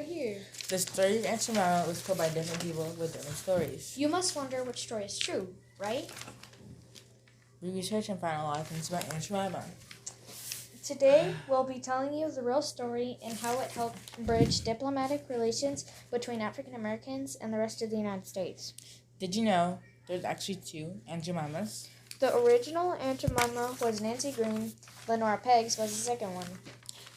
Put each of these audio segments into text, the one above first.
here. The story of Aunt Jemima was told by different people with different stories. You must wonder which story is true, right? We researched and found a lot of things about Aunt Jemima. Today, we'll be telling you the real story and how it helped bridge diplomatic relations between African Americans and the rest of the United States. Did you know there's actually two Aunt Jemimas? The original Aunt Jemima was Nancy Green. Lenora Peggs was the second one.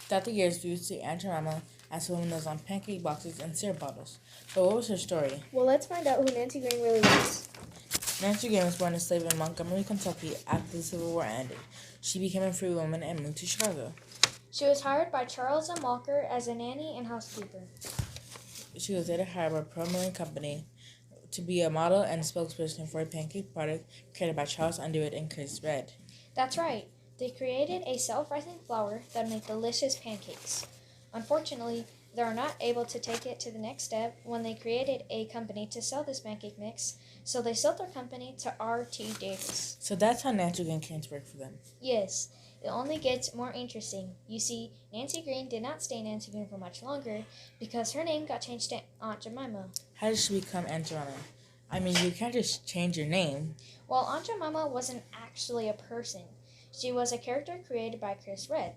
Throughout the years, we would see Aunt Jemima as a woman that was on pancake boxes and syrup bottles. But what was her story? Well, let's find out who Nancy Green really was. Nancy Green was born a slave in Montgomery, Kentucky after the Civil War ended. She became a free woman and moved to Chicago. She was hired by Charles M. Walker as a nanny and housekeeper. She was later hired by Pearl Milling Company to be a model and spokesperson for a pancake product created by Charles Underwood and Chris Red. That's right. They created a self-rising flour that would make delicious pancakes. Unfortunately, they were not able to take it to the next step when they created a company to sell this pancake mix, so they sold their company to R.T. Davis. So that's how Nancy Green came to work for them. Yes, it only gets more interesting. You see, Nancy Green did not stay Nancy Green for much longer because her name got changed to Aunt Jemima. How did she become Aunt Jemima? I mean, you can't just change your name. Well, Aunt Jemima wasn't actually a person. She was a character created by Chris Red.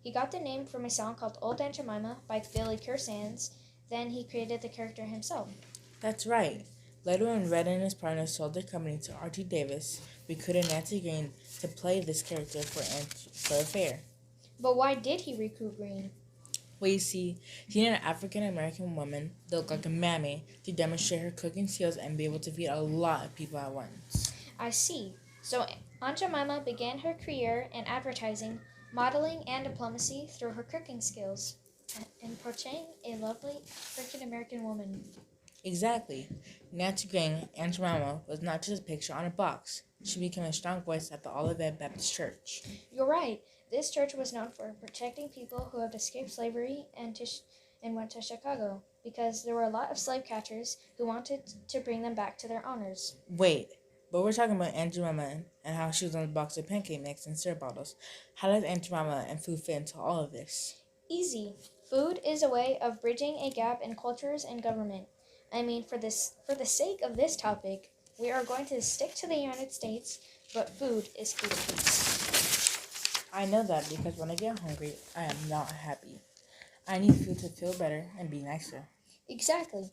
He got the name from a song called Old Aunt Jemima by Billy Cursands. Then he created the character himself. That's right. Later, when Red and his partner sold their company to R.T. Davis, we recruited Nancy Green to play this character for a fair. But why did he recruit Green? Well, you see, he needed an African-American woman that looked like a mammy to demonstrate her cooking skills and be able to feed a lot of people at once. I see. So Aunt Jemima began her career in advertising, modeling, and diplomacy through her cooking skills and portraying a lovely African-American woman. Exactly. Nancy Green, Aunt Jemima, was not just a picture on a box. She became a strong voice at the Olivet Baptist Church. You're right. This church was known for protecting people who had escaped slavery and went to Chicago because there were a lot of slave catchers who wanted to bring them back to their owners. Wait, but we're talking about Aunt Jemima and how she was on the box of pancake mix and syrup bottles. How does Aunt Jemima and food fit into all of this? Easy. Food is a way of bridging a gap in cultures and government. I mean, for the sake of this topic, we are going to stick to the United States, but food is key to peace. I know that because when I get hungry, I am not happy. I need food to feel better and be nicer. Exactly.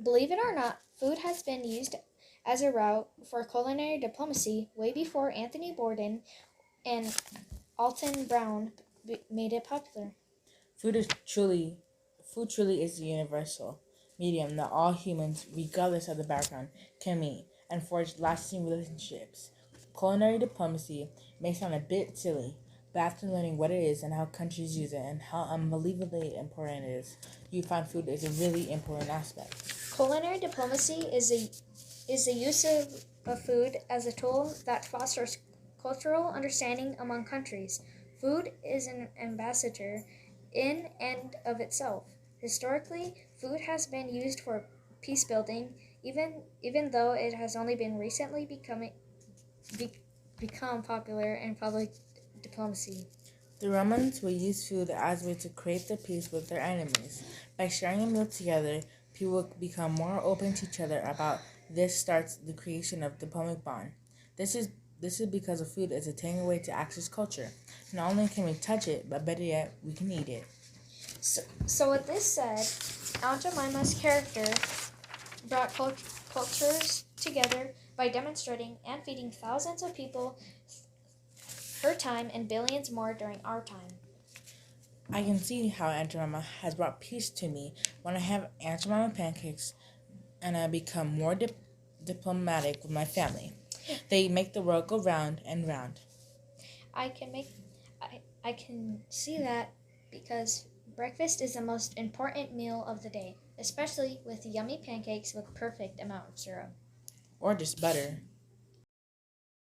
Believe it or not, food has been used as a route for culinary diplomacy way before Anthony Bourdain and Alton Brown made it popular. Food truly is the universal medium that all humans, regardless of the background, can meet and forge lasting relationships. Culinary diplomacy may sound a bit silly, but after learning what it is and how countries use it and how unbelievably important it is, you find food is a really important aspect. Culinary diplomacy is the use of food as a tool that fosters cultural understanding among countries. Food is an ambassador in and of itself. Historically, food has been used for peace building, even though it has only been recently become popular in public diplomacy. The Romans would use food as a way to create the peace with their enemies. By sharing a meal together, people would become more open to each other about this starts the creation of diplomatic bond. This is because the food is a tangible way to access culture. Not only can we touch it, but better yet, we can eat it. So with this said, Aunt Jemima's character brought cultures together by demonstrating and feeding thousands of people her time and billions more during our time. I can see how Aunt Jemima has brought peace to me when I have Aunt Jemima pancakes and I become more diplomatic with my family. They make the world go round and round. I can see that because breakfast is the most important meal of the day, especially with yummy pancakes with perfect amount of syrup. Or just butter.